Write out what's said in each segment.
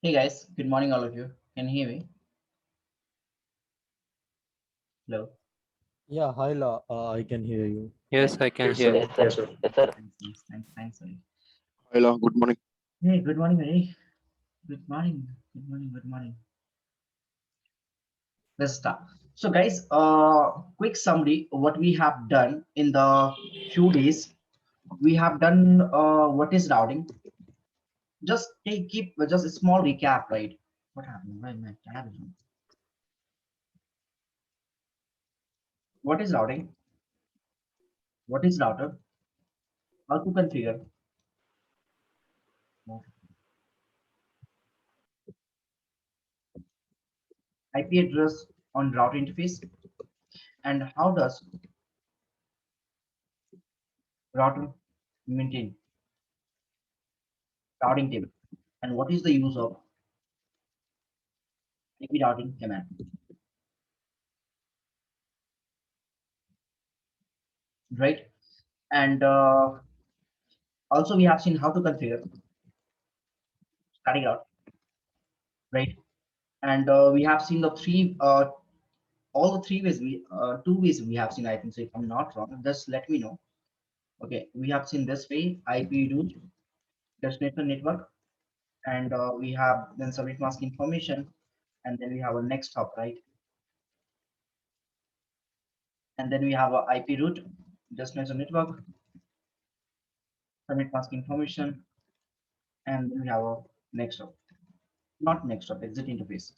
Hey guys, good morning, all of you. Can you hear me? Hello. Yeah, hi, I can hear you. Yes. Yes, I can Yes, hear sir. you. Yes, sir. Yes, sir. Thanks, Sunny. Hello, good morning. Hey, good morning, Mary. Good morning. Good morning. Good morning. Let's start. So, guys, quick summary. What we have done in the few days, we have done what is routing. Just keep just a small recap, right? What happened? Why my tab is on? What is routing? What is router? How to configure? IP address on router interface, and how does router maintain routing table, and what is the use of IP routing command, right? And also we have seen how to configure starting out, right? And we have seen the all the three ways two ways we have seen, I think. So if I'm not wrong, just let me know. Okay, we have seen this way: IP route, destination network, and we have then subnet mask information, and then we have a next hop, right? And then we have a IP route, destination network, subnet mask information, and then we have a next hop, not next hop, exit interface.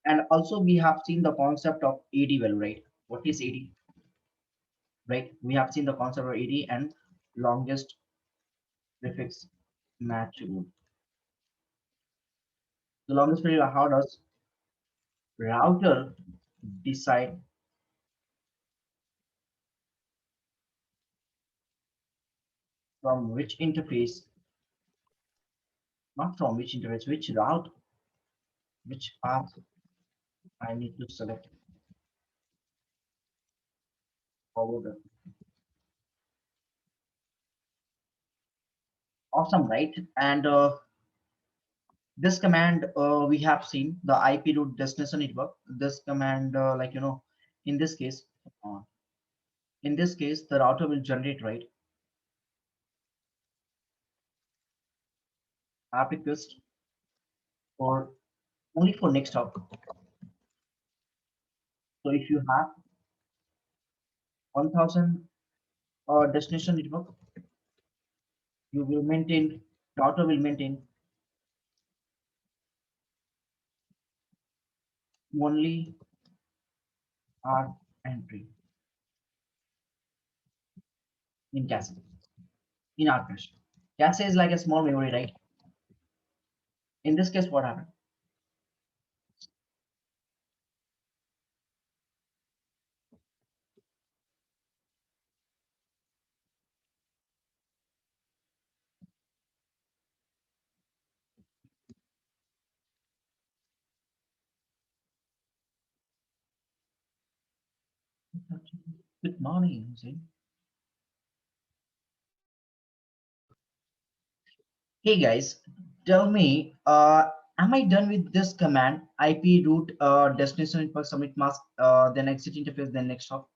And also we have seen the concept of AD well, right? What is AD, right? We have seen the concept of AD and longest prefix match rule. The longest period, how does router decide from which interface, not from which interface, which route, which path I need to select forward. Awesome, right? And this command we have seen the IP route destination network. This command, in this case, uh, in this case, the router will generate, right, app request for only for next hop. So if you have 1000 destination network, you will maintain, router will maintain only R entry in cache, in R cache. Cache is like a small memory, right? In this case, what happened? Good morning, Hussein. Hey guys, tell me, am I done with this command? IP route destination network submit mask, then exit interface, then next hop.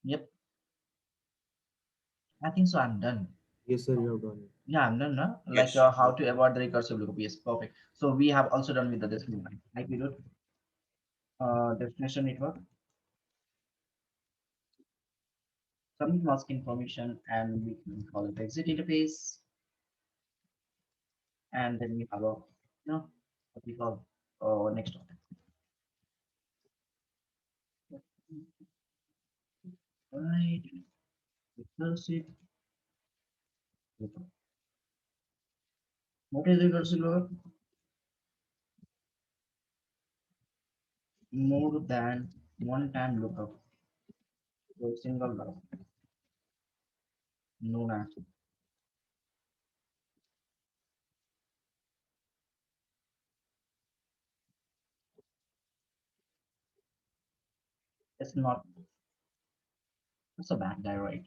Yep, I think so. I'm done. Yes, sir, you have done it. Yeah, I'm done. No? Like Yes. how to avoid the recursive loop. Yes, perfect. So we have also done with the this command. IP route destination network submit mask information, and we can call it exit interface, and then we have a what we call next hop. Right, recursive lookup. What is recursive lookup? More than one time lookup to a single route known as. It's not. It's a bad guy, right?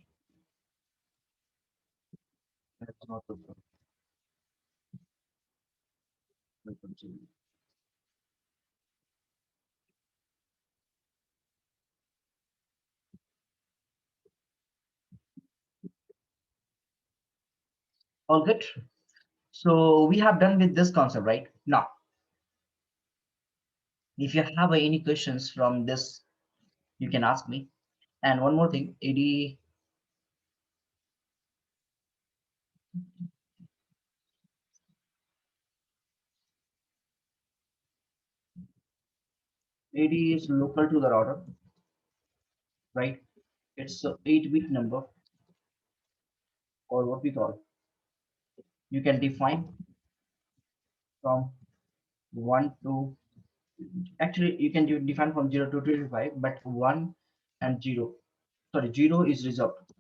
Not to the- welcome to- All good. So we have done with this concept, right? Now, if you have any questions from this, you can ask me. And one more thing, AD is local to the router, right? It's a 8-bit number, or what we call. You can define from 1 to, actually you can define from 0 to 25, but 1 and 0, sorry, 0 is reserved.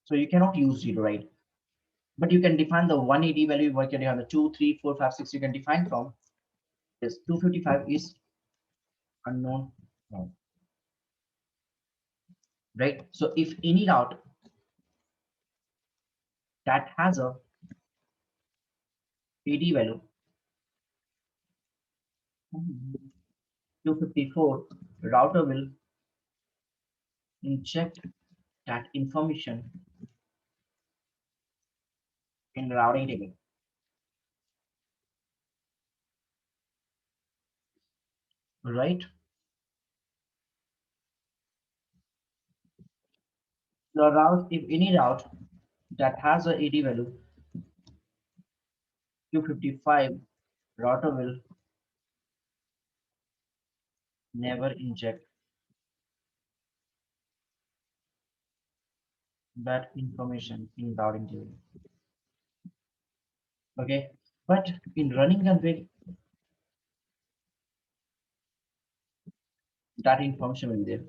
So you cannot use 0, right? But you can define the 180 value, what can you have the 2, 3, 4, 5, 6, you can define from this. 255 is unknown, right? So if any route that has a AD value 254, router will inject that information in routing table, right? The route, if any route that has a AD value 255, router will never inject that information in routing table. Okay, but in running config, that information will be there.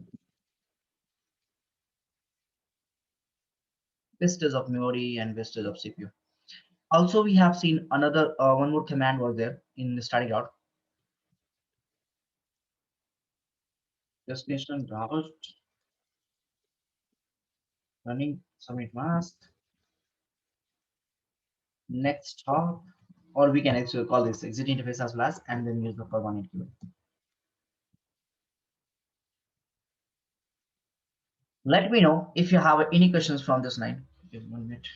Vistas of memory and vistas of CPU. Also, we have seen another one more command was there in the starting out. Destination route running submit mask next hop, or we can actually call this exit interface as well as, and then use the permanent keyword. Let me know if you have any questions from this line. Give 1 minute.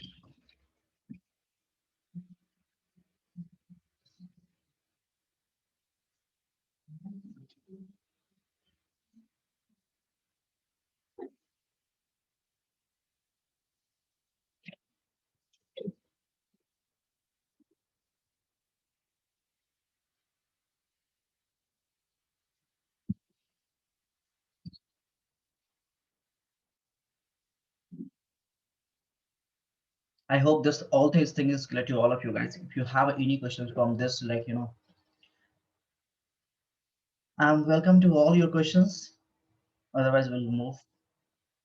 I hope this all these things is clear to all of you guys. If you have any questions from this, like I'm welcome to all your questions. Otherwise, we'll move to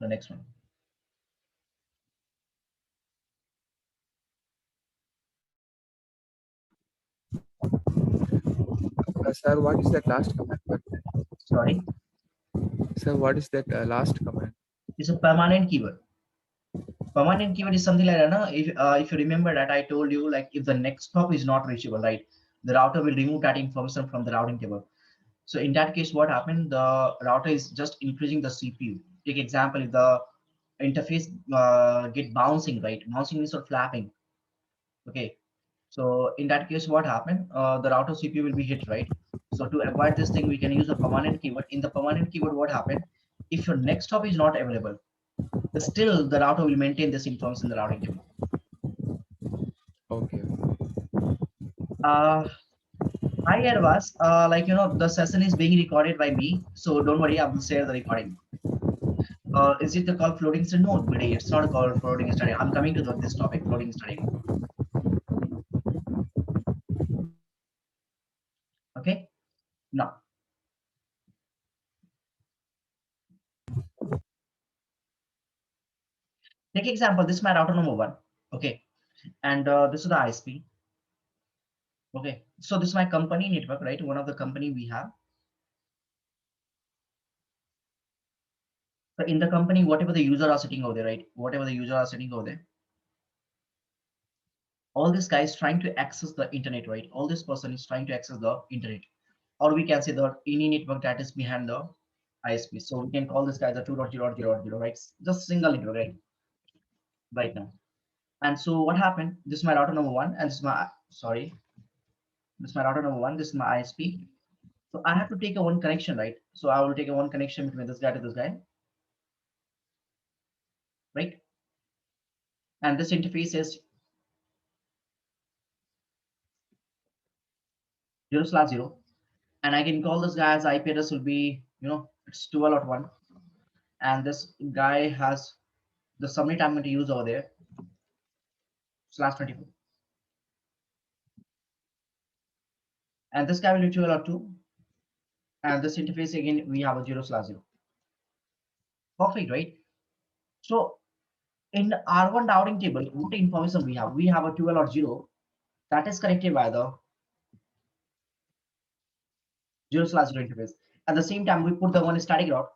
the next one. Sir, what is that last command? Sorry, Sir, what is that last command? it's a permanent keyword. Permanent keyword is something like that. No? If you remember that I told you, like if the next hop is not reachable, right, the router will remove that information from the routing table. So in that case, what happened? The router is just increasing the CPU. Take example, if the interface get bouncing, right? Bouncing means or flapping. Okay. So in that case, what happened? The router CPU will be hit, right? So to avoid this thing, we can use a permanent keyword. In the permanent keyword, what happened? If your next hop is not available, still the router will maintain this information in the routing table. Okay. Uh, Hi Advas, the session is being recorded by me, so don't worry, I will share the recording. Is it the call floating study? No, buddy, it's not a call floating study. I'm coming to this topic, floating study. Okay, now take example. This is my router number 1. Okay, and this is the ISP. Okay, so this is my company network, right? One of the company we have. So in the company, whatever the user are sitting over there, right? Whatever the user are sitting over there, all this guy is trying to access the internet, right? All this person is trying to access the internet, or we can say the any network that is behind the ISP. So we can call this guy the 2.0.0.0, right? Just single network, right now. And so what happened? This is my router number one, and this is my sorry, this is my router number one. This is my ISP. So I have to take a one connection, right? So I will take a one connection between this guy to this guy, right? And this interface is 0/0, and I can call this guy as IP address will be, it's 12.1, and this guy has the subnet I'm going to use over there /24, and this guy will be 12.2, and this interface again we have a 0/0. Perfect, right? So in R1 routing table, what information we have? We have a 12.0 that is connected by the 0/0 interface. At the same time, we put the one static route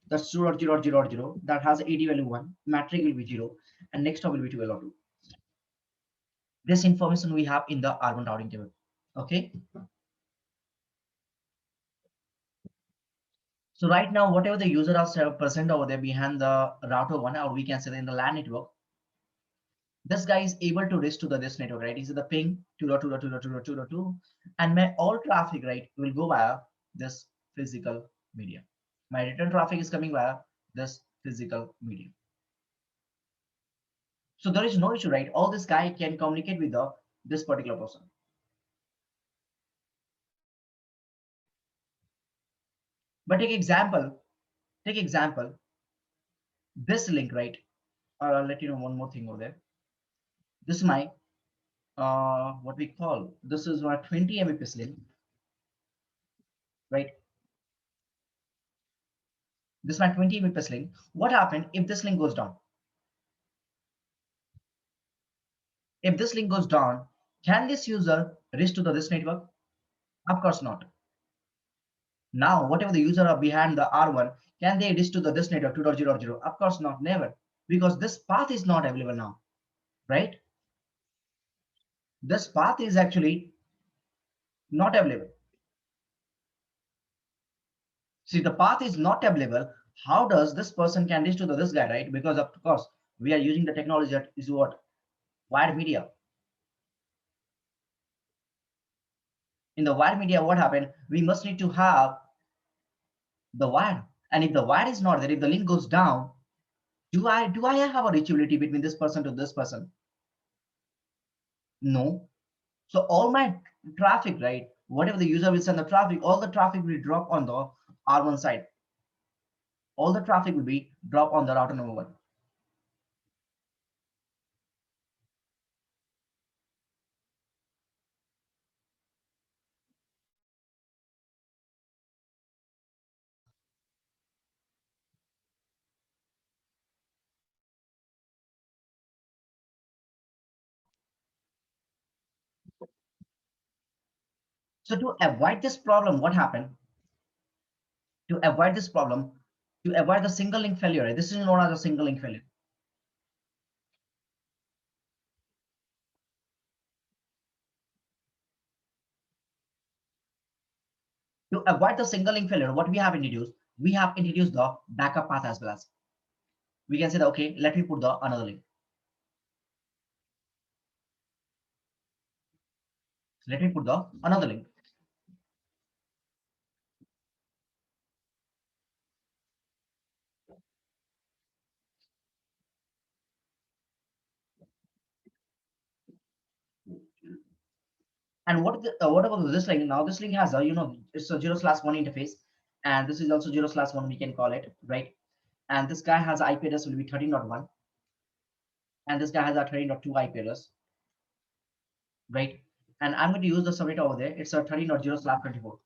that's 0.0.0.0 that has AD value 1, metric will be 0, and next hop will be 12.2. This information we have in the R1 routing table. Okay. So right now, whatever the user are present over there behind the router one, or we can say in the LAN network, this guy is able to reach to this network, right? Is the ping 2.2.2.2.2.2, and my all traffic, right, will go via this physical medium. My return traffic is coming via this physical medium. So there is no issue, right? All this guy can communicate with this particular person. But take example, this link, right? I'll let you know one more thing over there. This is my what we call, this is my 20 Mbps link, right? This is my 20 Mbps link. What happened if this link goes down? If this link goes down, can this user reach to this network? Of course not. Now, whatever the user are behind the R1, can they reach to this network 2.0.0? Of course not, never, because this path is not available now, right? This path is actually not available. See, the path is not available. How does this person can reach to this guy, right? Because of course we are using the technology that is what? Wired media. In the wired media, what happened? We must need to have the wire. And if the wire is not there, if the link goes down, do I have a reachability between this person to this person? No. So all my traffic, right? Whatever the user will send the traffic, all the traffic will drop on the R1 side. All the traffic will be drop on the router number one. So to avoid this problem, what happened? To avoid this problem, to avoid the single link failure, right? This is known as a single link failure. To avoid the single link failure, what we have introduced? We have introduced the backup path as well as. We can say that, okay, let me put the another link. Let me put the another link. And what about this link? Now this link has a, it's a 0/1 interface, and this is also 0/1, we can call it, right? And this guy has IP address will be 13.1, and this guy has a 13.2 IP address, right? And I'm going to use the subnet over there. It's a 13.0/24,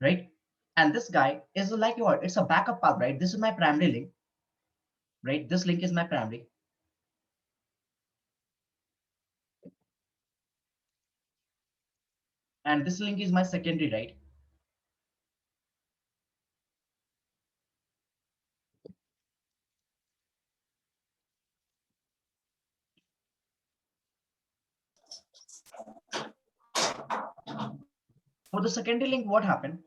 right? And this guy is like what? It's a backup path, right? This is my primary link, right? This link is my primary, and this link is my secondary, right? For the secondary link, what happened?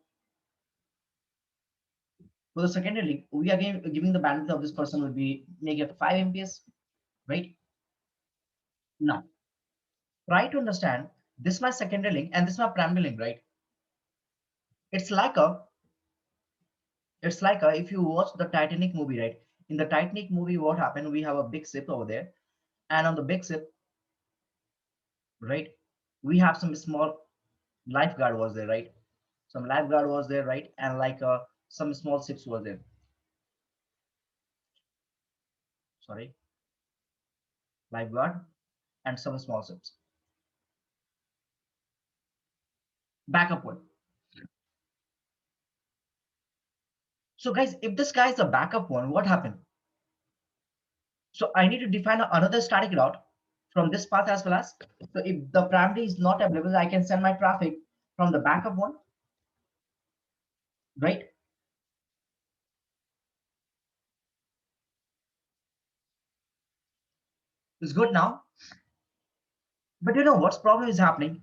For the secondary link, we are giving the bandwidth of this person will be negative 5 Mbps, right? Now, try to understand this is my secondary link and this is my primary link, right? It's like if you watch the Titanic movie, right? In the Titanic movie, what happened? We have a big ship over there, and on the big ship, right? We have some small lifeguard was there, right? Some lifeguard was there, right? And like some small ships was there. Sorry, lifeguard and some small ships. Backup one. So guys, if this guy is a backup one, what happened? So I need to define another static route from this path as well as. So if the primary is not available, I can send my traffic from the backup one, right? It's good now. But you know what's problem is happening?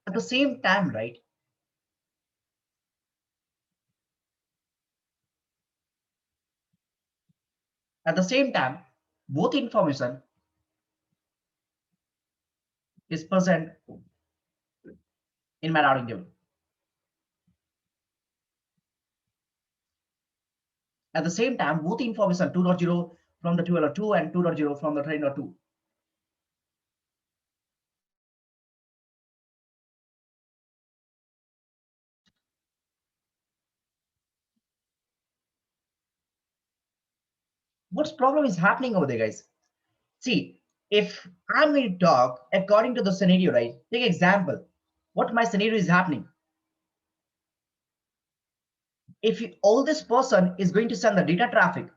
At the same time, right? At the same time, both information is present in my routing table. At the same time, both information 2.0 from the 12.2 and 2.0 from the 13.2. What's problem is happening over there, guys? See, if I'm going to talk according to the scenario, right? Take example, what my scenario is happening. If all this person is going to send the data traffic,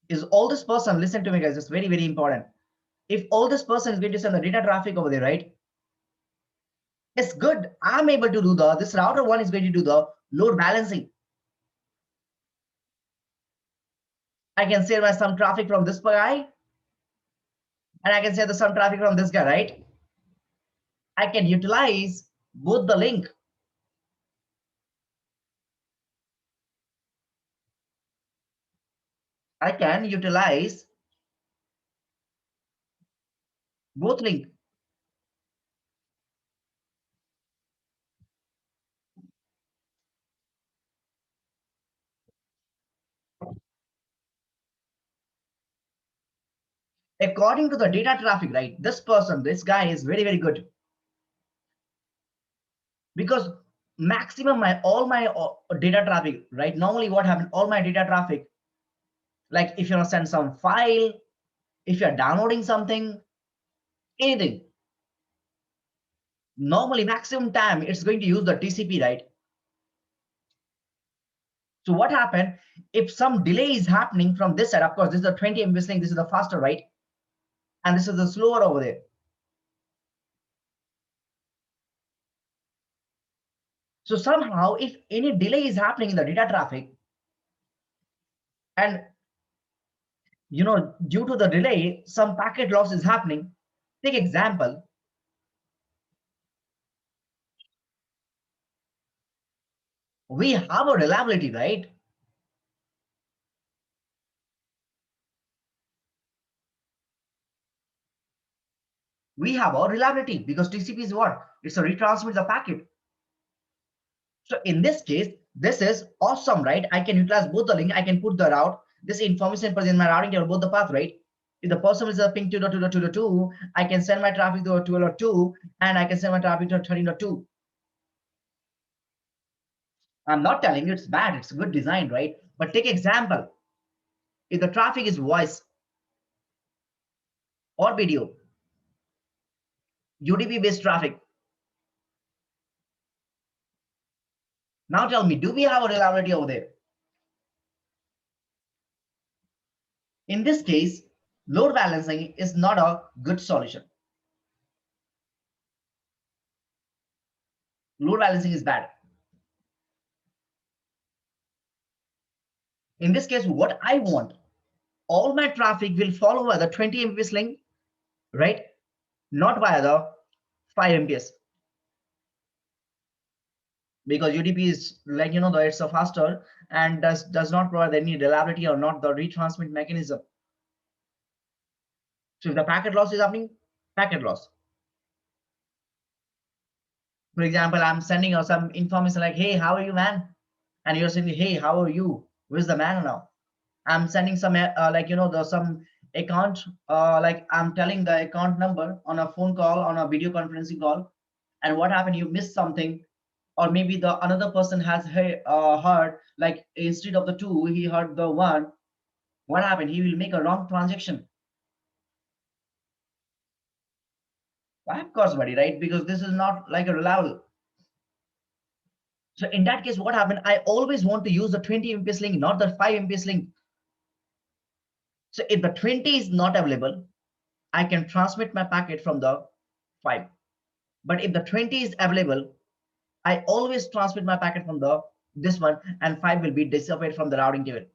is all this person, listen to me guys, it's very, very important. If all this person is going to send the data traffic over there, right? It's good. I'm able to do this router one is going to do the load balancing. I can share my some traffic from this guy, and I can share the some traffic from this guy, right? I can utilize both the link. I can utilize both link. According to the data traffic, right? This person, this guy is very, very good because maximum all my data traffic, right? Normally what happens, all my data traffic, like if you want to send some file, if you're downloading something, anything, normally maximum time it's going to use the TCP, right? So what happened if some delay is happening from this side? Of course, this is the 20 Mbps link, this is the faster, right? And this is the slower over there. So somehow if any delay is happening in the data traffic, and you know, due to the delay, some packet loss is happening. Take example. We have a reliability, right? We have a reliability because TCP is what? It's a retransmit the packet. So in this case, this is awesome, right? I can utilize both the link. I can put the route. This information present in my routing table, both the path, right? If the person is a ping 2.2.2.2, I can send my traffic to a 12.2 and I can send my traffic to a 13.2. I'm not telling you it's bad. It's a good design, right? But take example. If the traffic is voice or video, UDP based traffic. Now tell me, do we have a reliability over there? In this case, load balancing is not a good solution. Load balancing is bad. In this case, what I want, all my traffic will follow the 20 Mbps link, right? not via the 5 Mbps, because UDP is like it's a faster and does not provide any reliability or not the retransmit mechanism. So if the packet loss is happening, packet loss. For example, I'm sending you some information like, hey, how are you, man? And you're saying, hey, how are you? Where's the man now? I'm sending some like the some account like I'm telling the account number on a phone call, on a video conferencing call, and what happened? You missed something, or maybe the another person has heard, like instead of the two, he heard the one. What happened? He will make a wrong transaction. Why? Of course, buddy, right? Because this is not like a reliable. So in that case, what happened? I always want to use the 20 Mbps link, not the 5 Mbps link. So if the 20 is not available, I can transmit my packet from the 5. But if the 20 is available, I always transmit my packet from the this one, and 5 will be disappeared from the routing table.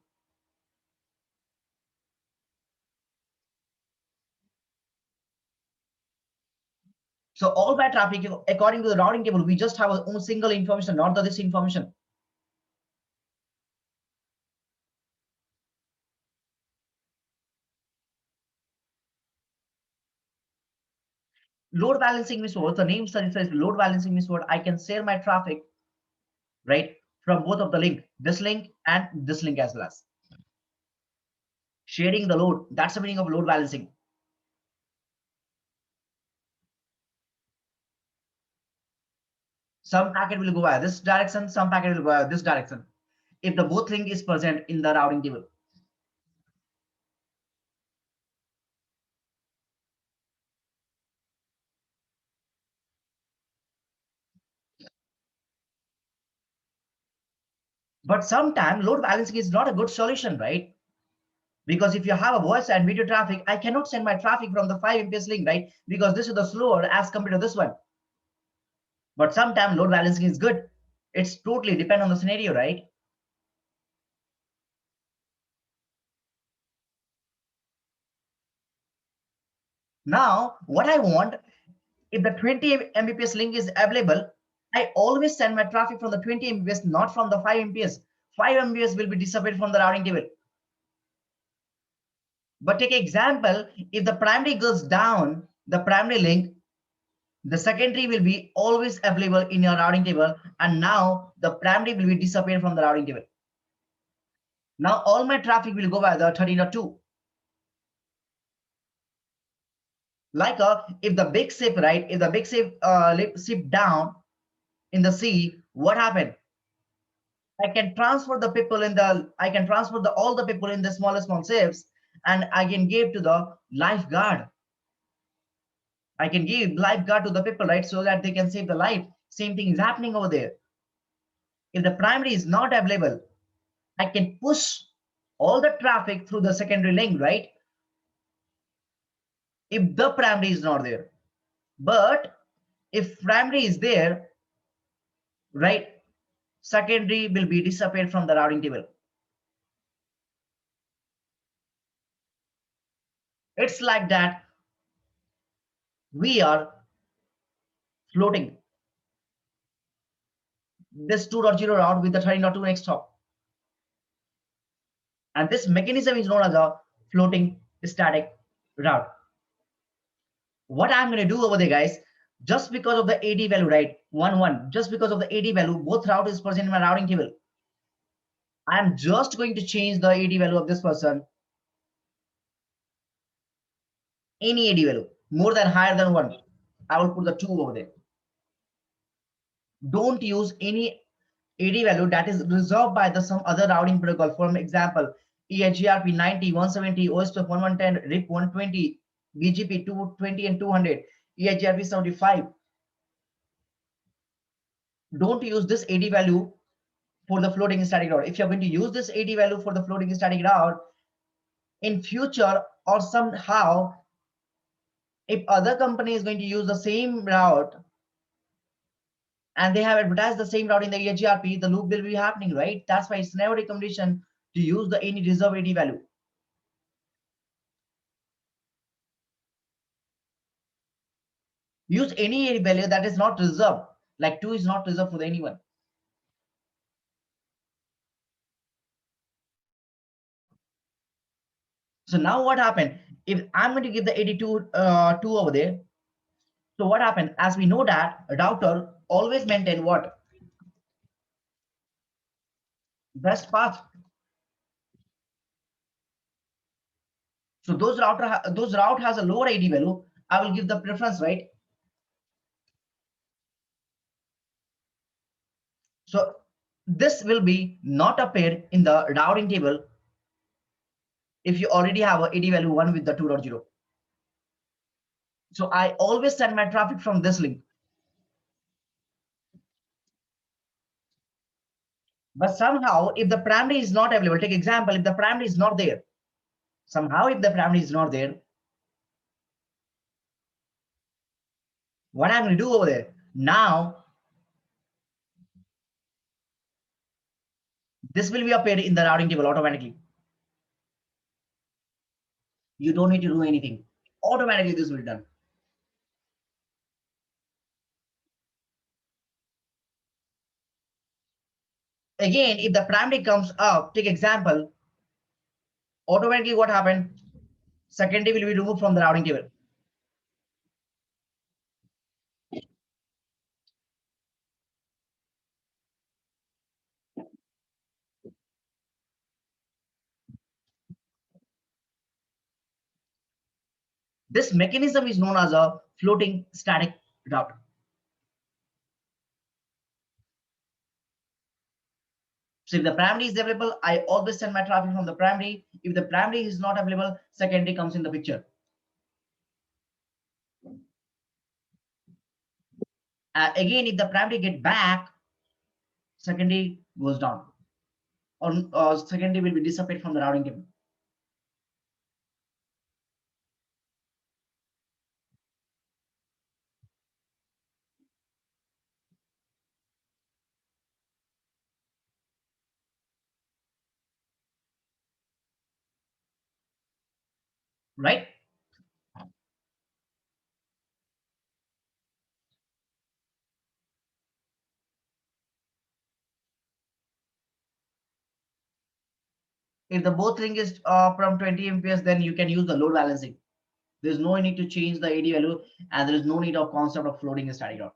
So all my traffic, according to the routing table, we just have our own single information, not the this information. Load balancing means what? The name says load balancing means what? I can share my traffic, right, from both of the link and this link as well as sharing the load. That's the meaning of load balancing. Some packet will go via this direction, some packet will go via this direction, if the both link is present in the routing table. But sometimes load balancing is not a good solution, right? Because if you have a voice and video traffic, I cannot send my traffic from the 5 Mbps link, right? Because this is the slower as compared to this one. But sometimes load balancing is good. It's totally depend on the scenario, right? Now, what I want, if the 20 Mbps link is available, I always send my traffic from the 20 Mbps, not from the 5 Mbps. 5 Mbps will be disappeared from the routing table. But take example, if the primary goes down, the primary link, the secondary will be always available in your routing table, and now the primary will be disappeared from the routing table. Now all my traffic will go by the 13.2. Like if the big ship, right? If the big ship down in the sea, what happened? I can transfer the people in the, I can transfer the all the people in the small ships, and I can give to the lifeguard. I can give lifeguard to the people, right? So that they can save the life. Same thing is happening over there. If the primary is not available, I can push all the traffic through the secondary link, right? If the primary is not there. But if primary is there, right, secondary will be disappeared from the routing table. It's like that we are floating this 2.0 route with the 13.2 next hop. And this mechanism is known as a floating static route. What I'm going to do over there, guys, just because of the AD value, right? 1, just because of the AD value, both route is present in my routing table. I'm just going to change the AD value of this person. Any AD value, more than higher than 1. I will put the 2 over there. Don't use any AD value that is reserved by the some other routing protocol. For example, EIGRP 90, 170, OSPF 1110, RIP 120, BGP 220 and 200, EIGRP 75. Don't use this AD value for the floating static route. If you're going to use this AD value for the floating static route in future, or somehow if other company is going to use the same route and they have advertised the same route in the EIGRP, the loop will be happening, right? That's why it's never a recommendation to use the any reserve AD value. Use any value that is not reserved, like 2 is not reserved for anyone. So now what happened? If I'm going to give the 82 2 over there, so what happened? As we know that a router always maintain what? Best path. So those route has a lower AD value, I will give the preference, right? So this will be not appear in the routing table if you already have a AD value 1 with the 2.0. So I always send my traffic from this link. But somehow, if the parameter is not available, take example, if the parameter is not there, somehow if the parameter is not there, what I'm going to do over there? Now, this will be appeared in the routing table automatically. You don't need to do anything. Automatically, this will be done. Again, if the parameter comes up, take example, automatically what happened? Secondary will be removed from the routing table. This mechanism is known as a floating static route. So if the primary is available, I always send my traffic from the primary. If the primary is not available, secondary comes in the picture. Again, if the primary get back, secondary goes down, or secondary will be disappeared from the routing table. Right? If the both link is from 20 MPS, then you can use the load balancing. There's no need to change the AD value, and there is no need of concept of floating a static route.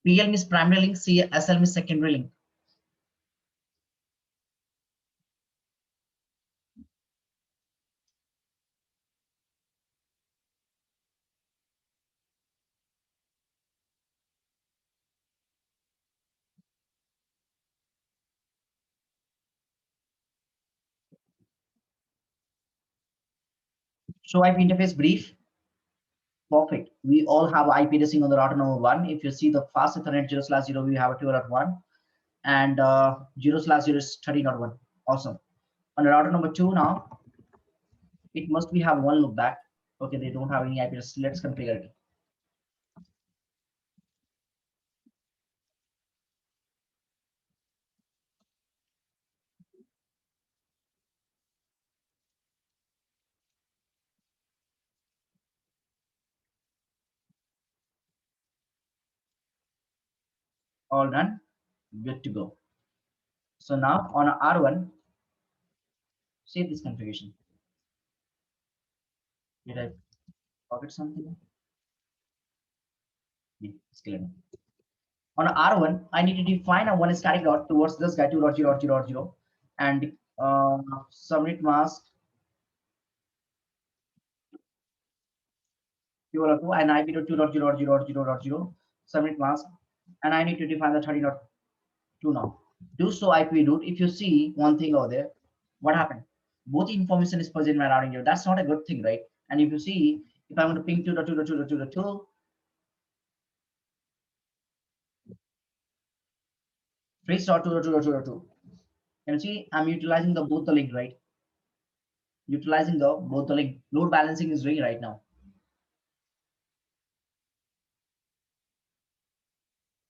PL means primary link, SL means secondary link. Show IP interface brief. Perfect. We all have IP addressing on the router number 1. If you see the fast Ethernet 0/0, we have a 2.1, and 0/0 is 30.1. Awesome. On the router number 2 now, it must be have one loop back. Okay, they don't have any IP address. Let's configure it. All done. Good to go. So now on a R1, save this configuration. Did I forget something? Yeah, scale. On a R1, I need to define a one static dot towards this guy 2.0.0.0 and submit mask 2.2 and IP to 2.0.0.0.0 submit mask, and I need to define the 30.2 now. Do so IP route. If you see one thing over there, what happened? Both information is present in my routing table. That's not a good thing, right? And if you see, if I'm going to ping 2.2.2.2.2, 3.2.2.2.2, can you see I'm utilizing the both the link, right? Utilizing the both the link. Load balancing is doing right now.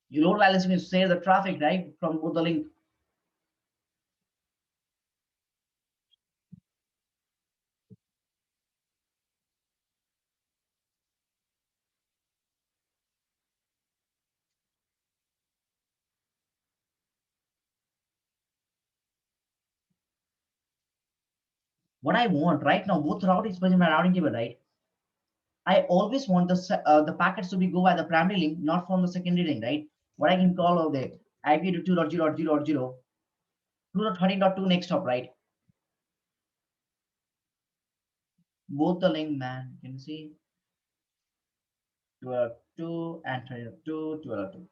You load balancing is save the traffic, right? From both the link. What I want right now, both route is present in my routing table, right? I always want the packets to be go by the primary link, not from the secondary link, right? What I can call over there, IP to 2.0.0.0, 2.13.2 next hop, right? Both the link, man. Can you see 12.2 and 20.2, 12.2.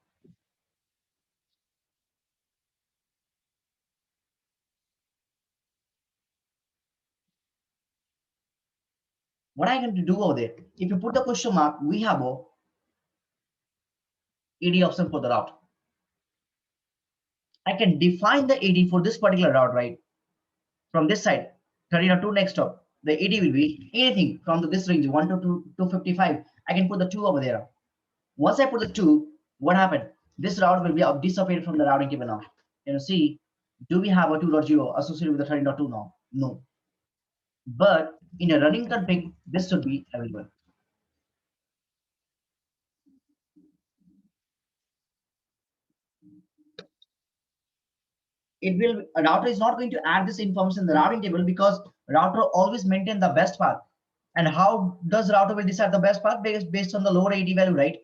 What I going to do over there? If you put the question mark, we have a AD option for the route. I can define the AD for this particular route, right? From this side, 13.2 next hop. The AD will be anything from this range 1 to 255. I can put the 2 over there. Once I put the 2, what happened? This route will be disappeared from the routing table now. You know, see, do we have a 2.0 associated with the 13.2 now? No. But in a running config, this should be available. It will, a router is not going to add this information in the routing table because router always maintain the best path. And how does router will decide the best path? Based on the lower AD value, right?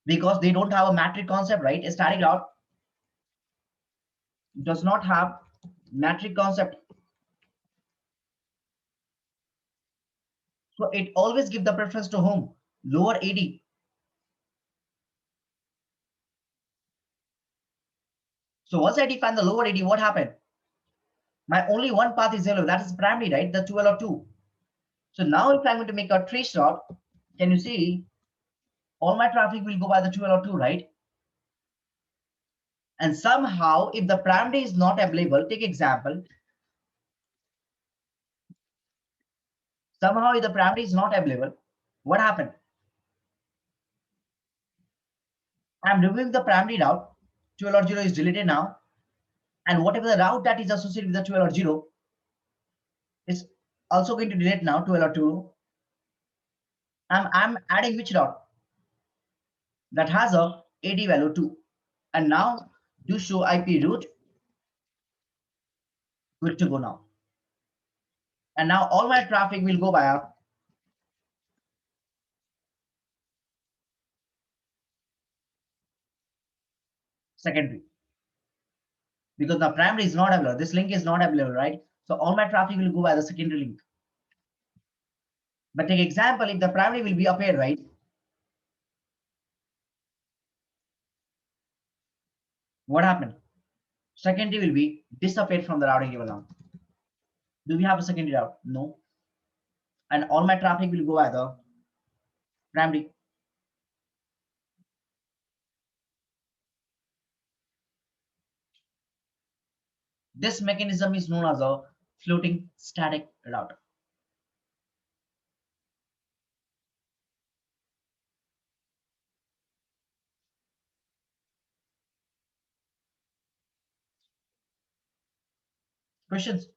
Because they don't have a metric concept, right? A static route does not have metric concept. So it always give the preference to whom? Lower AD. So once I define the lower AD, what happened? My only one path is yellow. That is primary, right? The 12 or 2. So now if I'm going to make a trace route, can you see all my traffic will go by the 12 or 2, right? And somehow if the primary is not available, take example, somehow if the primary is not available, what happened? I'm removing the primary route, 12 or 0 is deleted now. And whatever the route that is associated with the 12 or 0 is also going to delete now, 12 or 2. I'm adding which route? That has a AD value 2. And now do show IP route, good to go now. And now all my traffic will go by a secondary because the primary is not available. This link is not available, right? So all my traffic will go by the secondary link. But take example, if the primary will be appeared, right? What happened? Secondary will be disappeared from the routing table now. Do we have a secondary route? No. And all my traffic will go by the primary. This mechanism is known as a floating static router. Questions?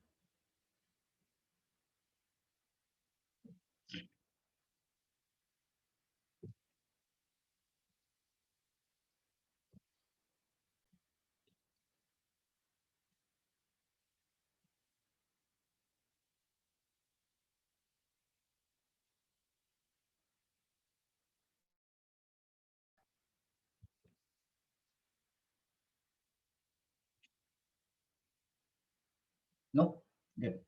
No? Good.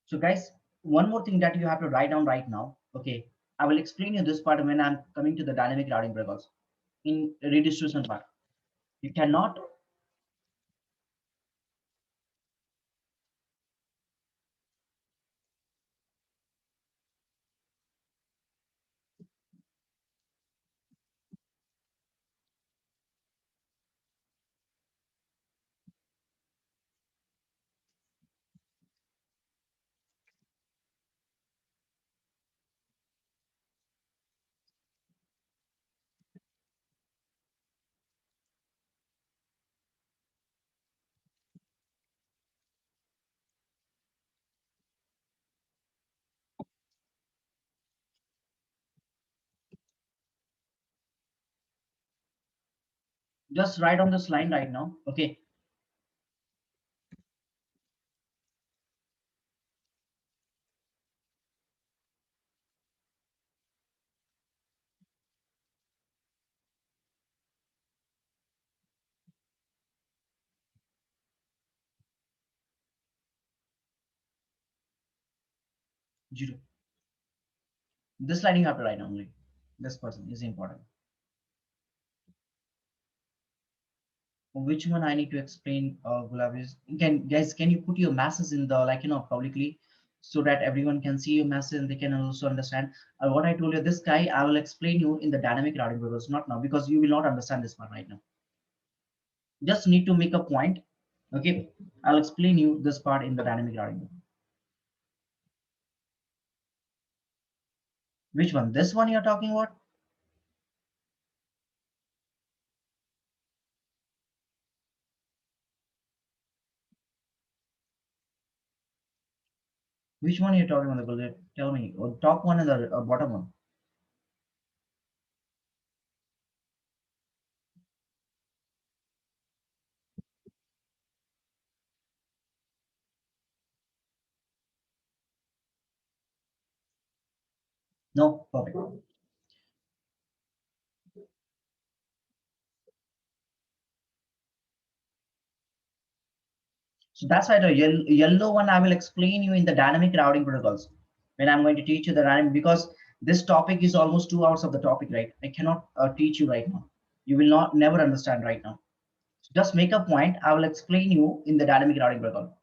So guys, one more thing that you have to write down right now. Okay, I will explain you this part when I'm coming to the dynamic routing protocols. in redistribution part. You cannot just write on this line right now. Okay, zero. This line you have to write only. This person is important. Which one I need to explain? Gulab is, can guys, can you put your masses in the, like, publicly, so that everyone can see your message and they can also understand. What I told you, this guy, I will explain you in the dynamic routing protocols, not now, because you will not understand this one right now. Just need to make a point. Okay, I'll explain you this part in the dynamic routing. Which one? This one you're talking about? Which one you're talking about? Gulab? Tell me. Or top one and the bottom one? No, perfect. So that's why the yellow one I will explain you in the dynamic routing protocols when I'm going to teach you the dynamic, because this topic is almost 2 hours of the topic, right? I cannot teach you right now. You will not never understand right now. So just make a point. I will explain you in the dynamic routing protocol.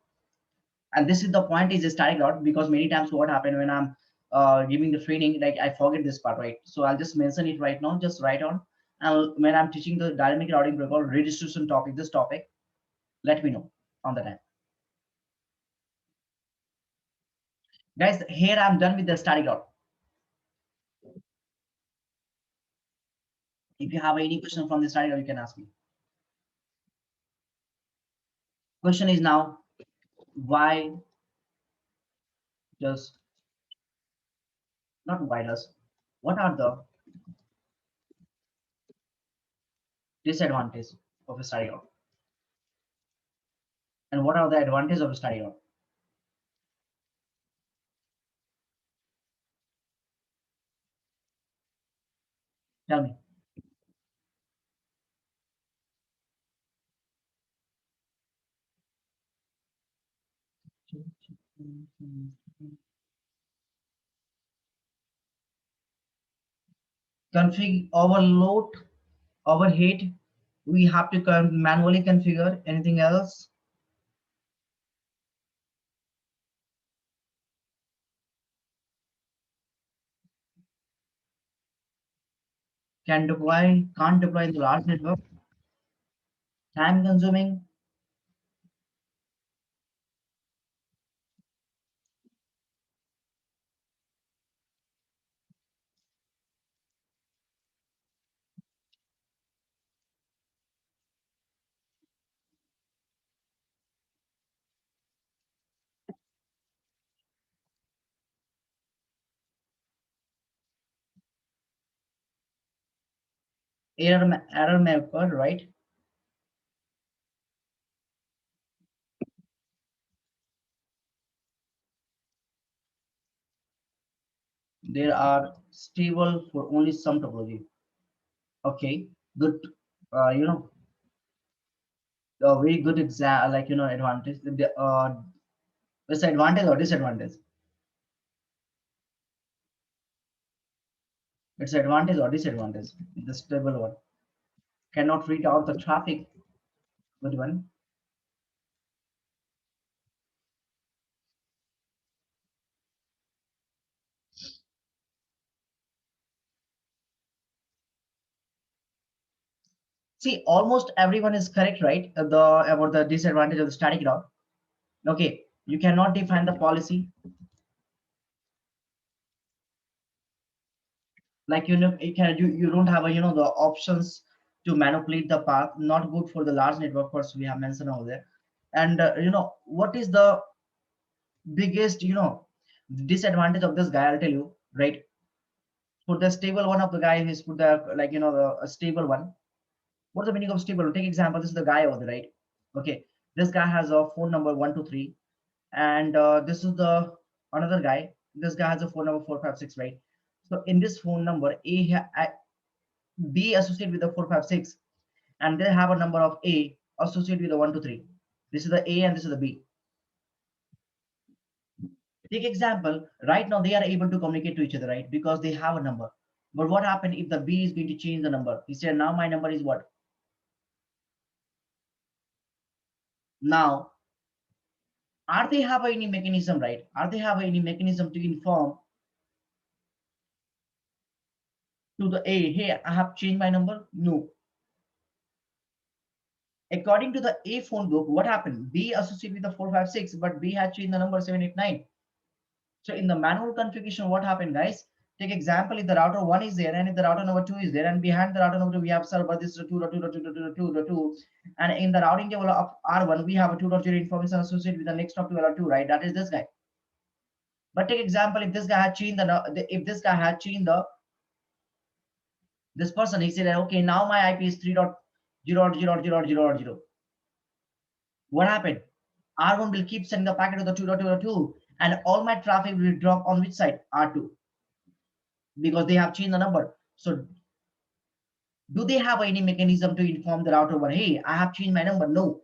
And this is the point is a static route, because many times what happened when I'm giving the training, like I forget this part, right? So I'll just mention it right now, just write on. And when I'm teaching the dynamic routing protocol redistribution topic, this topic, let me know on the time. Guys, here I'm done with the static route. If you have any question from the static route, you can ask me. Question is now, why does, not why does, what are the disadvantages of a static route? And what are the advantages of a static route? Tell me. Config overload, overheat. We have to manually configure. Anything else? Can deploy, can't deploy in the large network. Time consuming. Error may occur, right? There are stable for only some topology. Okay, good. You know, a very good exam, like, advantage. It's advantage or disadvantage? It's advantage or disadvantage? The stable one. cannot reroute the traffic. Good one. See, almost everyone is correct, right? The about the disadvantage of the static route. Okay, you cannot define the policy. Like you don't have a the options to manipulate the path. Not good for the large network. First, we have mentioned over there. And what is the biggest disadvantage of this guy? I'll tell you, right? For the stable one of the guy who's put the like the a stable one. What's the meaning of stable? Take example. This is the guy over there, right? Okay, this guy has a phone number 123, and this is the another guy. This guy has a phone number 456, right? So in this phone number, B associated with the 456, and they have a number of A associated with the 123. This is the A and this is the B. Take example, right now they are able to communicate to each other, right? Because they have a number. But what happened if the B is going to change the number? He said, now my number is what? Now, are they have any mechanism, right? Are they have any mechanism to inform to the A, hey, I have changed my number? No. According to the A phone book, what happened? B associated with the 456, but B had changed the number 789. So in the manual configuration, what happened, guys? Take example, if the router 1 is there and if the router number 2 is there, and behind the router number 2, we have server, this is a 2.2.2.2.2.2, and in the routing table of R1, we have a 2.0 information associated with the next of 2, right? That is this guy. But take example, if this guy had changed if this guy had changed this person, he said, okay, now my IP is 3.0.0.0.0.0. What happened? R1 will keep sending the packet to the 2.2.2, and all my traffic will drop on which side? R2, because they have changed the number. So do they have any mechanism to inform the router one, hey, I have changed my number? No.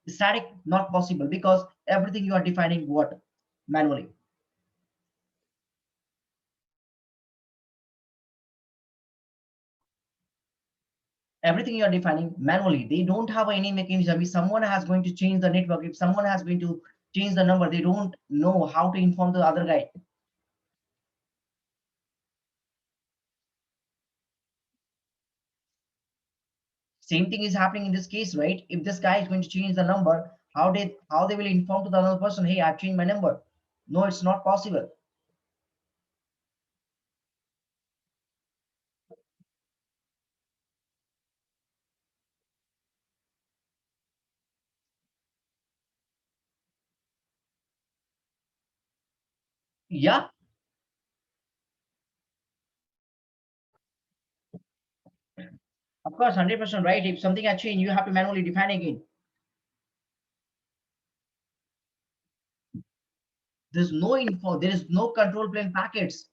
Static, not possible, because everything you are defining what? Manually. Everything you are defining manually. They don't have any mechanism. If someone has going to change the network, if someone has going to change the number, they don't know how to inform the other guy. Same thing is happening in this case, right? If this guy is going to change the number, how they will inform to the other person, hey, I've changed my number? No, it's not possible. Yeah, of course, 100% right. If something has changed, you have to manually define again. There's no info, there is no control plane packets.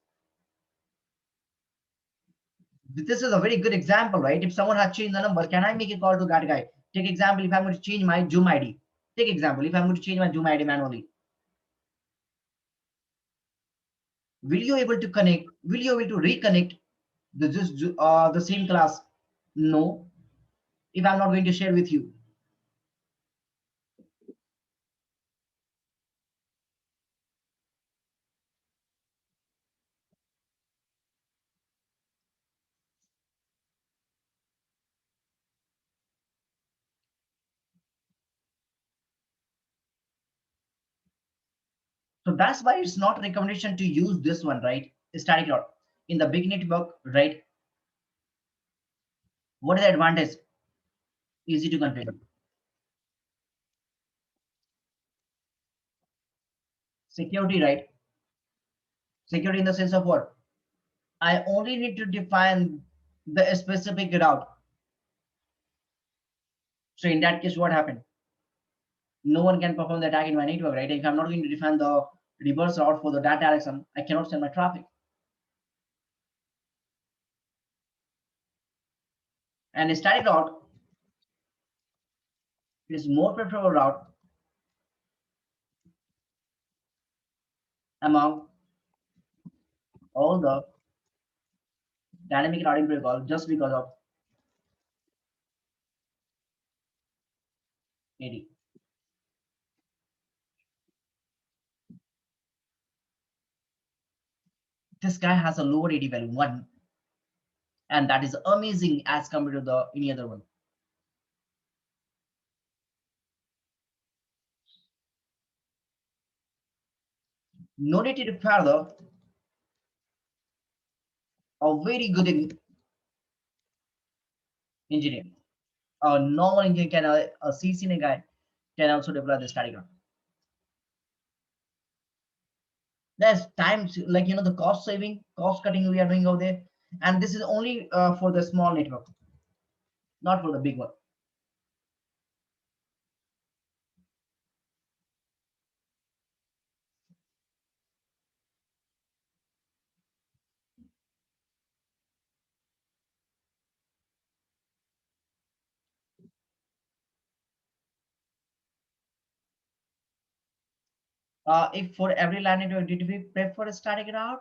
This is a very good example, right? If someone has changed the number, can I make a call to that guy? Take example, if I'm going to change my Zoom ID. Take example, if I'm going to change my Zoom ID manually, will you able to connect? Will you able to reconnect the same class? No, if I'm not going to share with you. So that's why it's not a recommendation to use this one, right? Static route. In the big network, right? What is the advantage? Easy to configure. Security, right? Security in the sense of what? I only need to define the specific route. So in that case, what happened? No one can perform the attack in my network, right? If I'm not going to define the reverse route for the data direction, I cannot send my traffic. And a static route is more preferable route among all the dynamic routing protocol, just because of 80. This guy has a lower 80 value 1, and that is amazing as compared to the any other one. No need to further. A very good engineer, a normal engineer can a CCNA guy can also deploy this diagram. There's times like the cost saving, cost cutting we are doing over there, and this is only for the small network, not for the big one. If for every line network did we prefer a static route?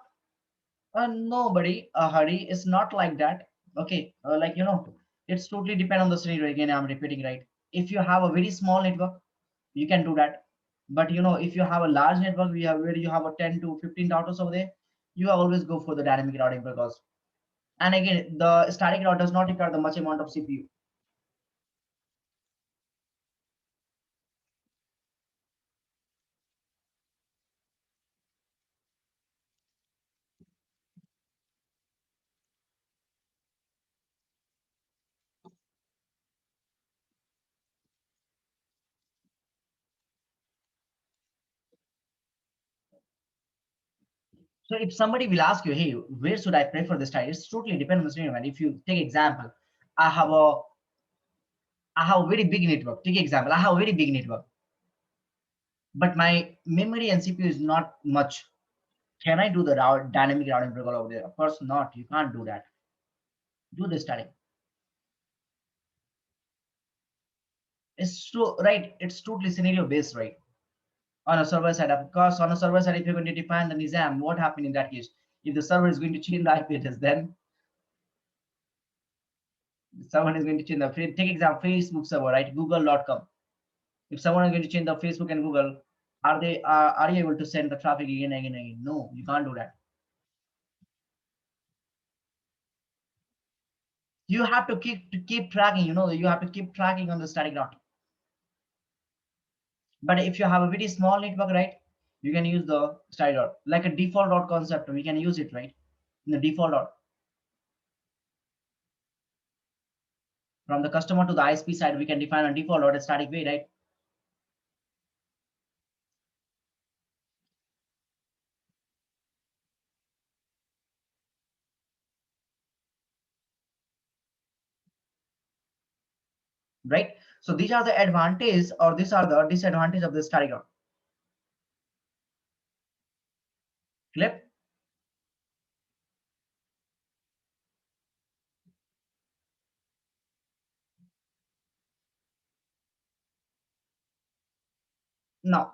Nobody. Hurry. It's not like that. Okay. It's totally depend on the scenario. Again, I'm repeating, right? If you have a very small network, you can do that. But if you have a large network, where you have a 10 to 15 routers over there, you always go for the dynamic routing because, and again, the static route does not require the much amount of CPU. So if somebody will ask you, hey, where should I prefer this style? It's totally depend on the scenario. And if you take example, I have a I have a very big network. Take example, I have a very big network, but my memory and CPU is not much. Can I do the dynamic routing protocol over there? Of course not. You can't do that. Do the static. It's true, right? It's totally scenario based, right? On a server side, of course, on a server side, if you're going to define the nizam, what happened in that case? If the server is going to change the IP address, then someone is going to change the take example Facebook server, right? Google.com. If someone is going to change the Facebook and Google, are you able to send the traffic again, again, again? No, you can't do that. You have to keep tracking. You have to keep tracking on the static route. But if you have a very small network, right, you can use the static route like a default route concept. We can use it, right, in the default route from the customer to the ISP side. We can define a default route a static way, right? Right. So these are the advantages, or these are the disadvantages of the static route. Clip. Now,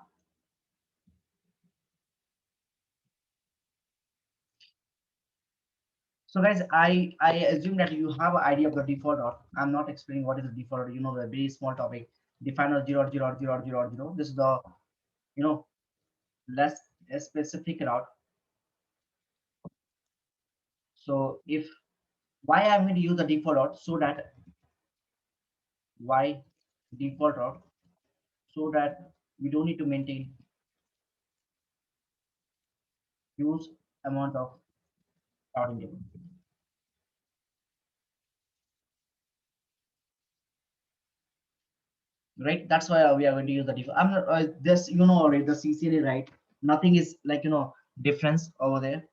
so guys, I assume that you have an idea of the default route. I'm not explaining what is the default route. The very small topic. Define a 0 0 0 0 0 0. This is the you know less specific route. So if why I'm going to use the default route, so that why default route, so that we don't need to maintain huge amount of routing table. Right, that's why we are going to use the default. I'm not this already the CCNA, right? Nothing is like difference over there.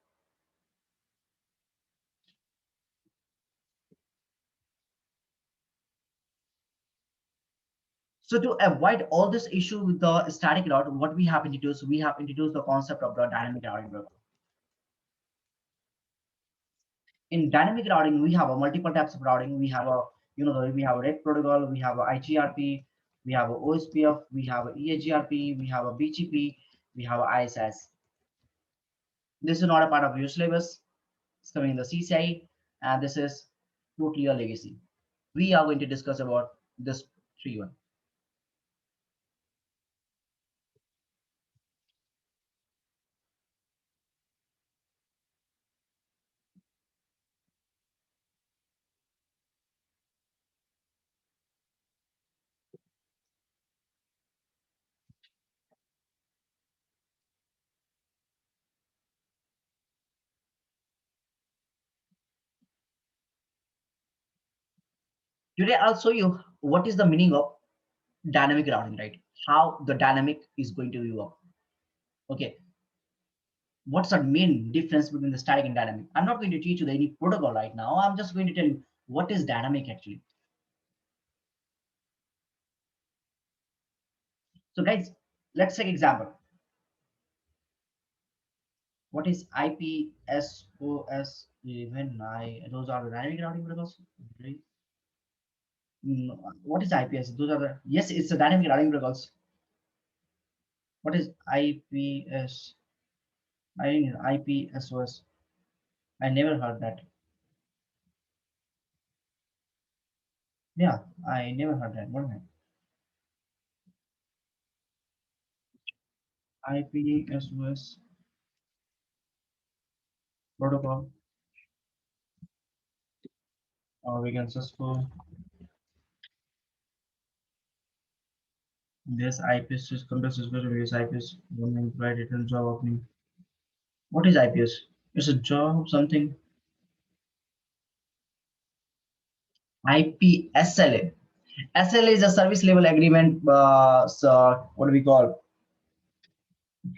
So to avoid all this issue with the static route, what we have introduced, the concept of the dynamic routing protocol. In dynamic routing, we have a multiple types of routing. We have a we have a RED protocol, we have a IGRP, we have a OSPF, we have a EAGRP, we have a BGP, we have a ISS. This is not a part of your syllabus. It's coming in the CCI, and this is totally a legacy. We are going to discuss about this 3 one. Today I'll show you what is the meaning of dynamic routing, right? How the dynamic is going to work. Okay, what's the main difference between the static and dynamic? I'm not going to teach you any protocol right now. I'm just going to tell you what is dynamic actually. So guys, let's take example. What is IPSOS even I those are the dynamic routing protocols. Right? What is IPS? Those are the yes, it's the dynamic routing protocols. What is IPS? I mean IPSOS. I never heard that. Yeah, I never heard that. What is IPSOS protocol? Or we can just go this IPS is compressed is IPS one right written job opening. What is IPS? It's a job something. IPSLA. SLA is a service level agreement. So what do we call?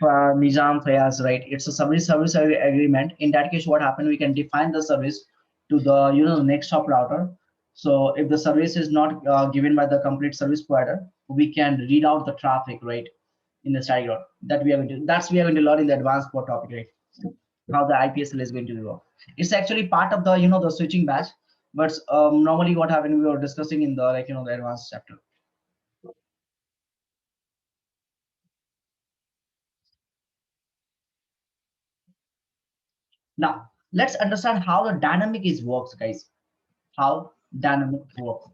Nizam Fayaz, right? It's a service agreement. In that case, what happened? We can define the service to the next hop router. So if the service is not given by the complete service provider, we can read out the traffic, right, in the static route. That we are going to we are going to learn in the advanced port topic, right? How the IPSL is going to work. It's actually part of the the switching batch, but normally what happened we were discussing in the the advanced chapter. Now let's understand how the dynamic is works, guys. How dynamic works.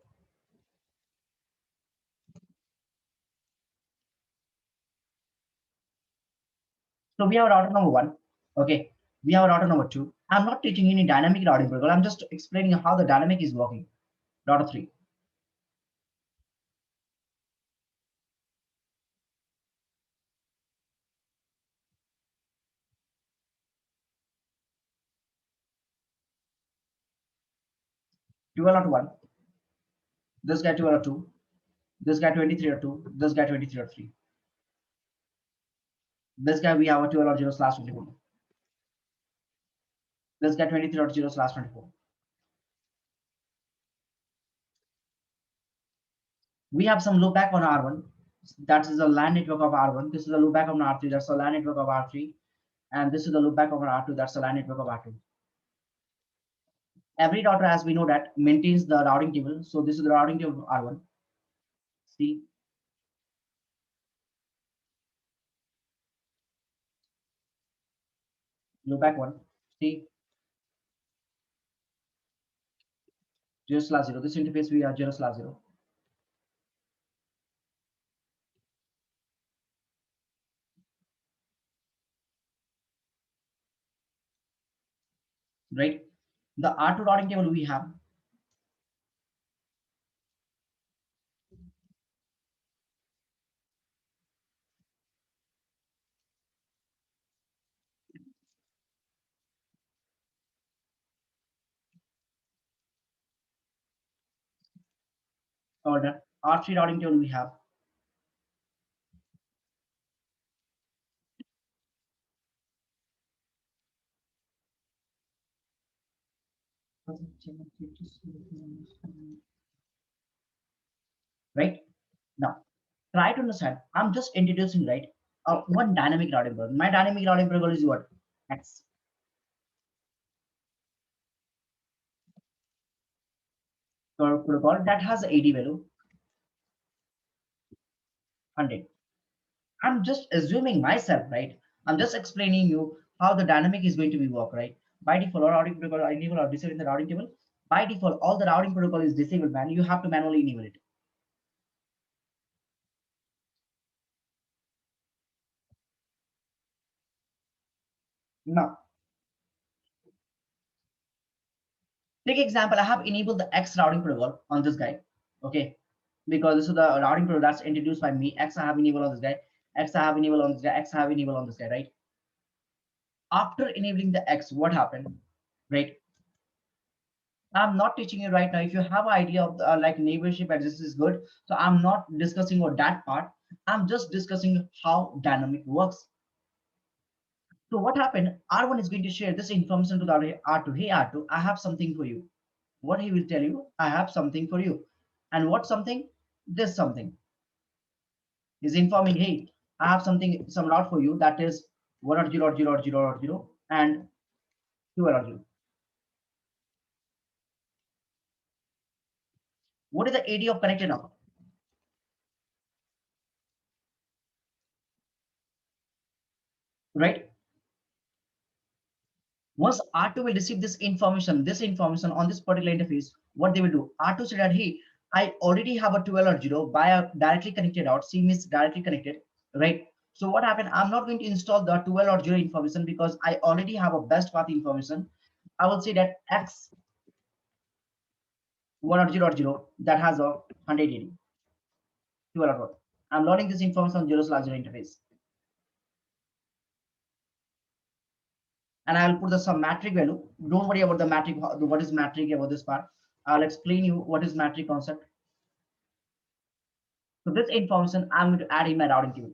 So we have router number one. Okay, we have router number two. I'm not teaching any dynamic routing protocol. I'm just explaining how the dynamic is working. Router three. Dual router one. This guy 12 or two. This guy 23 or two. This guy 23 or three. This guy we have a 12 or 0 slash 24. This guy 23 or 0 slash 24. We have some loopback on R1. That is the LAN network of R1. This is the loopback on R3. That's the LAN network of R3. And this is the loopback of R2. That's the LAN network of R2. Every router, as we know, that maintains the routing table. So this is the routing table of R1. See, loopback one. See, 0 slash 0. This interface we are 0 slash 0. Right? The R2 routing table we have. Or the R3 routing table we have. Right? Now, try to understand. I'm just introducing, right? One dynamic routing protocol. My dynamic routing protocol is what? X protocol that has AD value 100. I'm just assuming myself, right? I'm just explaining you how the dynamic is going to be work, right? By default, all routing protocol are enable or disabled in the routing table. By default, all the routing protocol is disabled, man. You have to manually enable it. Now, take example, I have enabled the X routing protocol on this guy, okay? Because this is the routing protocol that's introduced by me. X I have enabled on this guy. X I have enabled on this guy. X I have enabled on this guy, right? After enabling the X, what happened, right? I'm not teaching you right now. If you have an idea of like neighborship address is good, so I'm not discussing about that part. I'm just discussing how dynamic works. So what happened? R1 is going to share this information to the R2. Hey R2, I have something for you. What he will tell you, I have something for you. And what something? This something. He's informing, hey, I have something, some route for you that is 1 or 0 or 0 or 0 or 0 and 2 or 0. What is the AD of connected now? Right? Once R2 will receive this information on this particular interface, what they will do? R2 said that, hey, I already have a 12 or 0 by a directly connected out. C means directly connected, right? So what happened? I'm not going to install the 12 or 0 information because I already have a best path information. I will say that X 1 or 0 that has a 180 12 or 0. I'm loading this information on 0/0 interface. And I'll put the some metric value. Don't worry about the metric, what is metric about this part. I'll explain you what is metric concept. So this information I'm going to add in my routing table.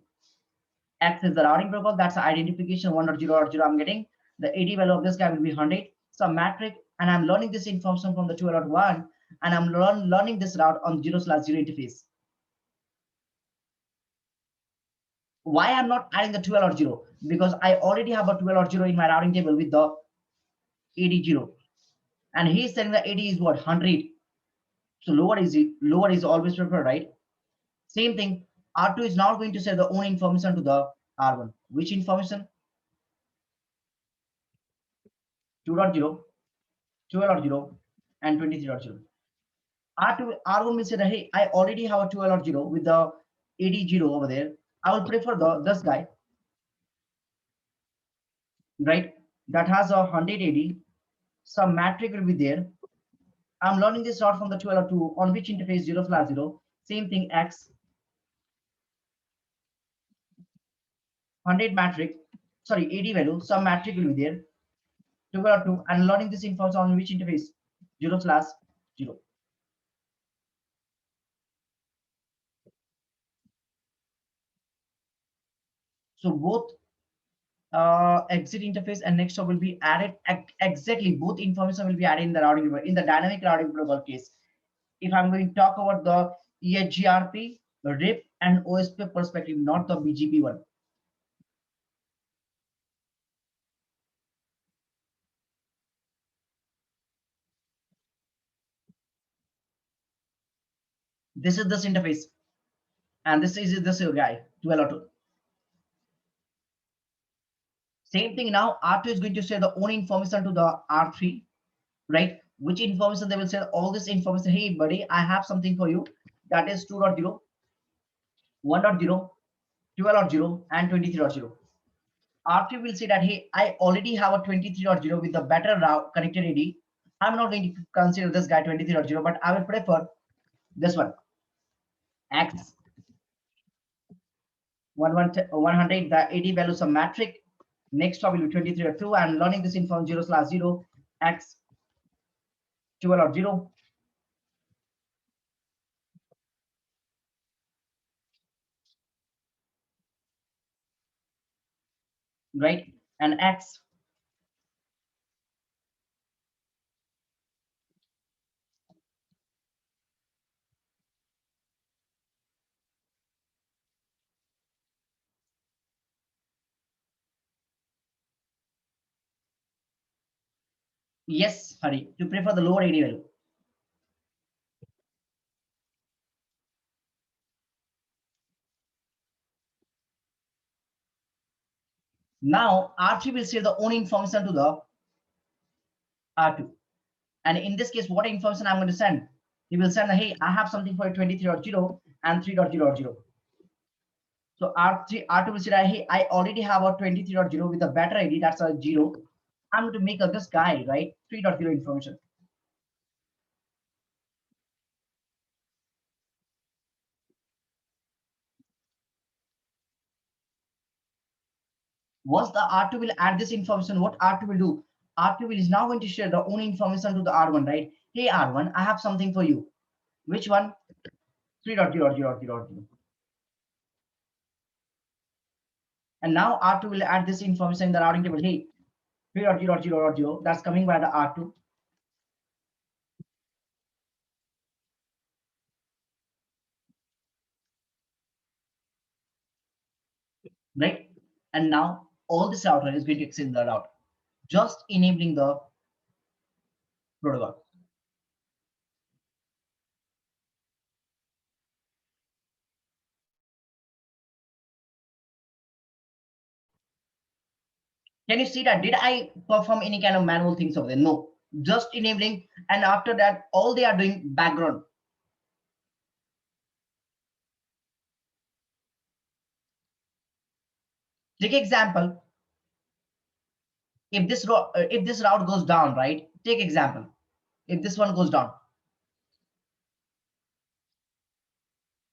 X is the routing protocol, that's the identification 1 or 0 I'm getting. The AD value of this guy will be 100. Some metric, and I'm learning this information from the 12.1, and I'm learning this route on 0/0 interface. Why I'm not adding the 12 or 0? Because I already have a 12 or 0 in my routing table with the AD0. And he's saying the AD is what? 100. So lower is always preferred, right? Same thing. R2 is now going to say the own information to the R1. Which information? 2.0, 12.0, and 23.0. R1 will say that, hey, I already have a 12.0 with the AD0 over there. I will prefer this guy, right? That has a 100 AD. Some metric will be there. I'm learning this out from the 12.2 on which interface 0/0. Same thing, X 100 metric, sorry, AD value. Some metric will be there. 12.2 and learning this information on which interface 0/0. So both exit interface and next stop will be added. Exactly, both information will be added in the routing in the dynamic routing protocol case. If I'm going to talk about the EHGRP, the RIP and OSP perspective, not the BGP one. This is this interface, and this is this guy 12.2. Same thing now. R2 is going to share the own information to the R3, right? Which information they will share all this information. Hey, buddy, I have something for you. That is 2.0, 1.0, 12.0, and 23.0. R3 will say that, hey, I already have a 23.0 with the better route connected AD. I'm not going to consider this guy 23.0, but I will prefer this one, X 100, the AD value some metric. Next stop will be 23.2. I'm learning this in from 0/0, X 12.0, right? And X, yes, Hari, to prefer the lower AD value. Now R3 will share the own information to the R2. And in this case, what information I'm going to send? He will send, hey, I have something for 23.0 and 3.0.0. So R2 will say, hey, I already have a 23.0 with a better ID, that's a 0. I'm going to make this guy, right? 3.0 information. Once the R2 will add this information, what R2 will do? R2 will is now going to share the own information to the R1, right? Hey R1, I have something for you. Which one? 3.0.0.0.0. And now R2 will add this information in the routing table. Hey, 3.0.0.0, that's coming by the R2, right? And now all this router is going to extend the route, just enabling the protocol. Can you see that? Did I perform any kind of manual things over there? No, just enabling. And after that, all they are doing background. Take example. If this route goes down, right? Take example. If this one goes down,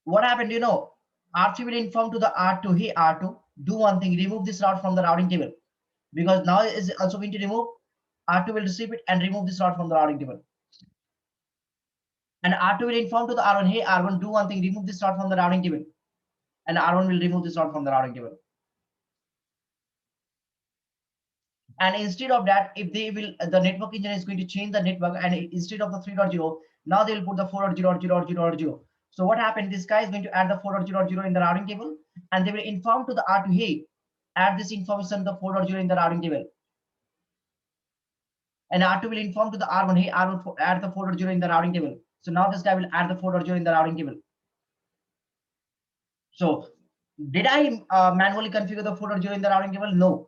what happened? You know, R3 will inform to the R2. Hey R2, do one thing. Remove this route from the routing table, because now is also going to remove. R2 will receive it and remove this route from the routing table. And R2 will inform to the R1, hey R1, do one thing, remove this route from the routing table. And R1 will remove this route from the routing table. And instead of that, if they will, the network engineer is going to change the network, and instead of the 3.0, now they will put the 4.0.0.0.0. So what happened? This guy is going to add the 4.0.0 in the routing table, and they will inform to the R2, hey, add this information, the 4.0 in the routing table. And R2 will inform to the R1, hey, R1, add the 4.0 in the routing table. So now this guy will add the 4.0 in the routing table. So did I manually configure the 4.0 in the routing table? No.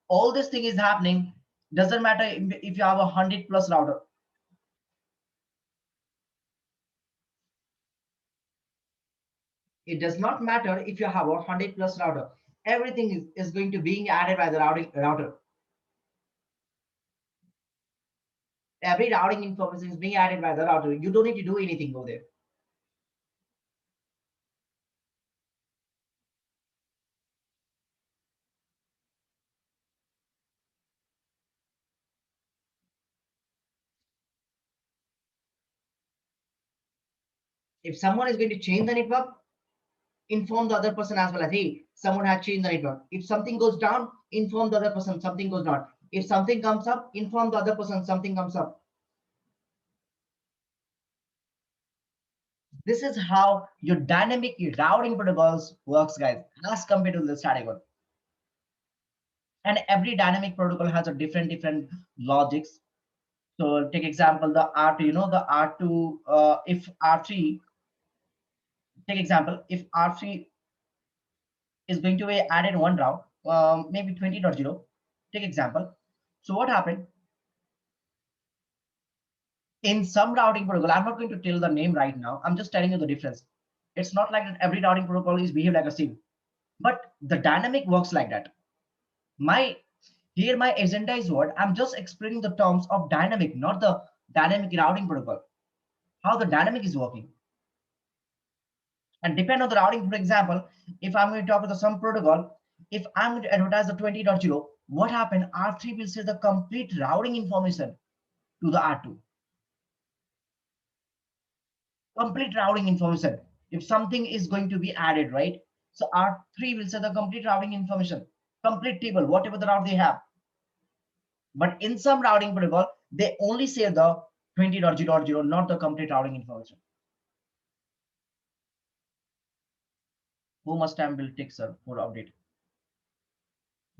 All this thing is happening. Doesn't matter if you have 100 plus router. It does not matter if you have 100 plus router. Everything is going to being added by the router. Every routing information is being added by the router. You don't need to do anything over there. If someone is going to change the network, inform the other person as well as, hey, someone has changed the network. If something goes down, inform the other person something goes down. If something comes up, inform the other person something comes up. This is how your dynamic routing protocols works, guys, as compared to the static one. And every dynamic protocol has a different logics. So take example, the R2, you know, the R2, if R3, take example, if R3 is going to be added one route, maybe 20.0, take example. So what happened? In some routing protocol, I'm not going to tell the name right now. I'm just telling you the difference. It's not like that every routing protocol is behave like a same, but the dynamic works like that. My Here my agenda is what? I'm just explaining the terms of dynamic, not the dynamic routing protocol, how the dynamic is working. And depend on the routing, for example, if I'm going to talk about some protocol, if I'm going to advertise the 20.0, what happened? R3 will say the complete routing information to the R2. Complete routing information. If something is going to be added, right? So R3 will say the complete routing information, complete table, whatever the route they have. But in some routing protocol, they only say the 20.0.0, not the complete routing information. How much time will it take, sir, for update?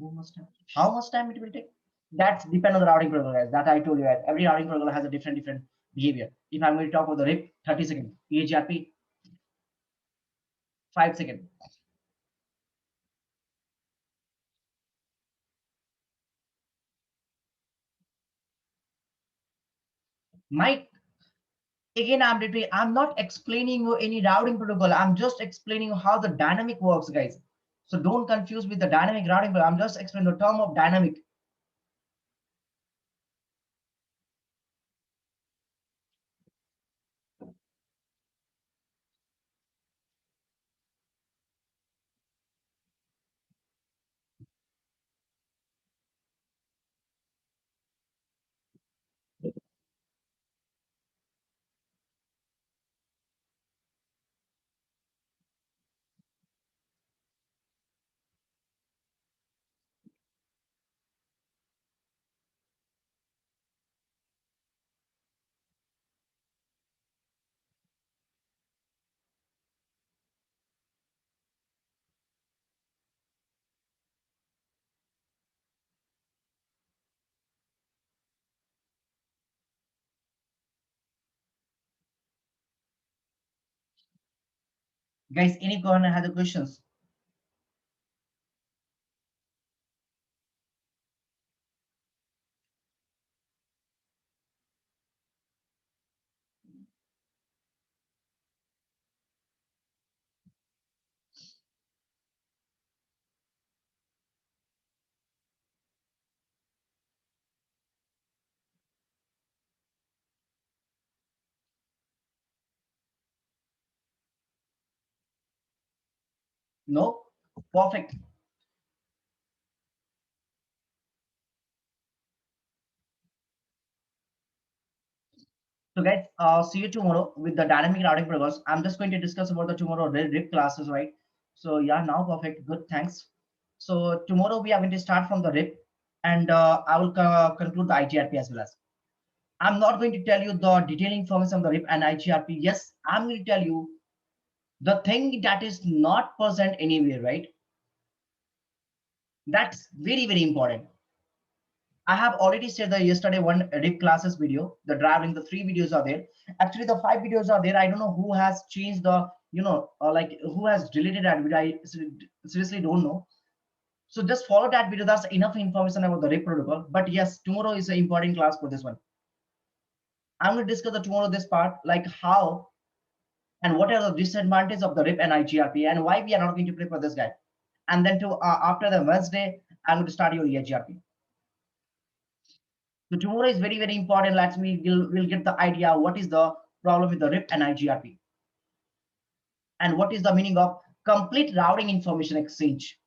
How much time? How much time it will take? That's depend on the routing protocol, guys. That I told you, guys. Every routing protocol has a different behavior. If I'm going to talk about the RIP, 30 seconds. EHRP, 5 seconds. My Again, I'm not explaining you any routing protocol. I'm just explaining how the dynamic works, guys. So don't confuse with the dynamic routing, but I'm just explaining the term of dynamic. Guys, any corner have the questions? No? Perfect. So guys, see you tomorrow with the dynamic routing protocols. I'm just going to discuss about the tomorrow RIP classes, right? So yeah, now perfect. Good, thanks. So tomorrow we are going to start from the RIP, and I will conclude the IGRP as well as. I'm not going to tell you the detailed information on the RIP and IGRP. Yes, I'm going to tell you the thing that is not present anywhere, right? That's very, very important. I have already said that yesterday one RIP classes video, the driving, the 3 videos are there. Actually, the 5 videos are there. I don't know who has changed the, like who has deleted that video. I seriously don't know. So just follow that video. That's enough information about the RIP protocol. But yes, tomorrow is an important class for this one. I'm going to discuss the tomorrow this part, like how and what are the disadvantages of the RIP and IGRP and why we are not going to prepare this guy. And then to after the Wednesday, I'm going to start your IGRP. So tomorrow is very, very important. Let's we'll get the idea what is the problem with the RIP and IGRP and what is the meaning of complete routing information exchange.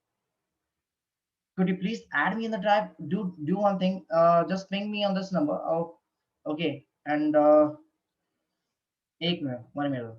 Could you please add me in the drive? Do one thing. Just ping me on this number. Oh, okay. And 1 minute.